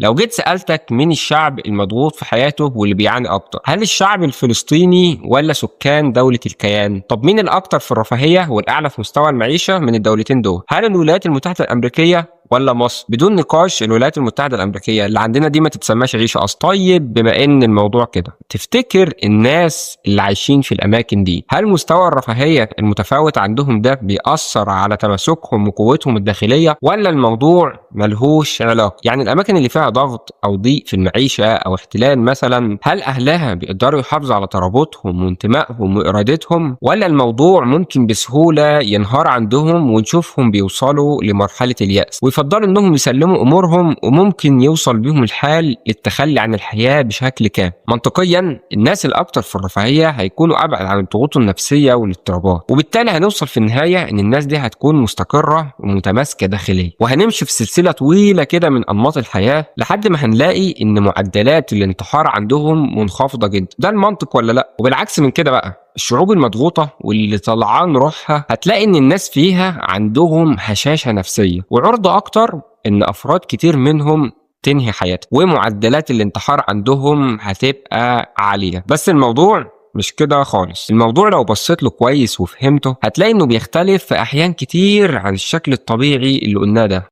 لو جيت سألتك مين الشعب المضغوط في حياته واللي بيعاني أكتر، هل الشعب الفلسطيني ولا سكان دولة الكيان؟ طب مين الأكتر في الرفاهية والأعلى في مستوى المعيشة من الدولتين دول؟ هل الولايات المتحدة الأمريكية ولا مصر؟ بدون نقاش الولايات المتحدة الأمريكية اللي عندنا دي ما تتسماش عيشة أصلا. طيب بما إن الموضوع كده، تفتكر الناس اللي عايشين في الأماكن دي هل مستوى الرفاهية المتفاوت عندهم ده بيأثر على تماسكهم وقوتهم الداخلية، ولا الموضوع ملهوش علاقة؟ يعني الأماكن اللي فيها ضغط أو ضيق في المعيشة أو احتلال مثلا، هل أهلها بيقدروا يحافظوا على ترابطهم وانتمائهم وإرادتهم، ولا الموضوع ممكن بسهولة ينهار عندهم ونشوفهم بيوصلوا لمرحلة اليأس ويفضلوا إنهم يسلموا أمورهم وممكن يوصل بيهم الحال للتخلي عن الحياة بشكل كامل؟ منطقيا الناس الأكثر في الرفاهية هيكونوا أبعد عن الضغوط النفسية والاضطرابات، وبالتالي هنوصل في النهاية إن الناس دي هتكون مستقرة ومتماسكة داخليا، وهنمشي في سلسلة طويلة كده من أنماط الحياة لحد ما هنلاقي إن معدلات الانتحار عندهم منخفضة جدا. ده المنطق ولا لأ؟ وبالعكس من كده بقى، الشعوب المضغوطة واللي طلعان روحها هتلاقي إن الناس فيها عندهم هشاشة نفسية وعرضة أكتر إن أفراد كتير منهم تنهي حياتها، ومعدلات الانتحار عندهم هتبقى عالية. بس الموضوع مش كده خالص. الموضوع لو بصيت له كويس وفهمته هتلاقي إنه بيختلف في أحيان كتير عن الشكل الطبيعي اللي قلناه ده.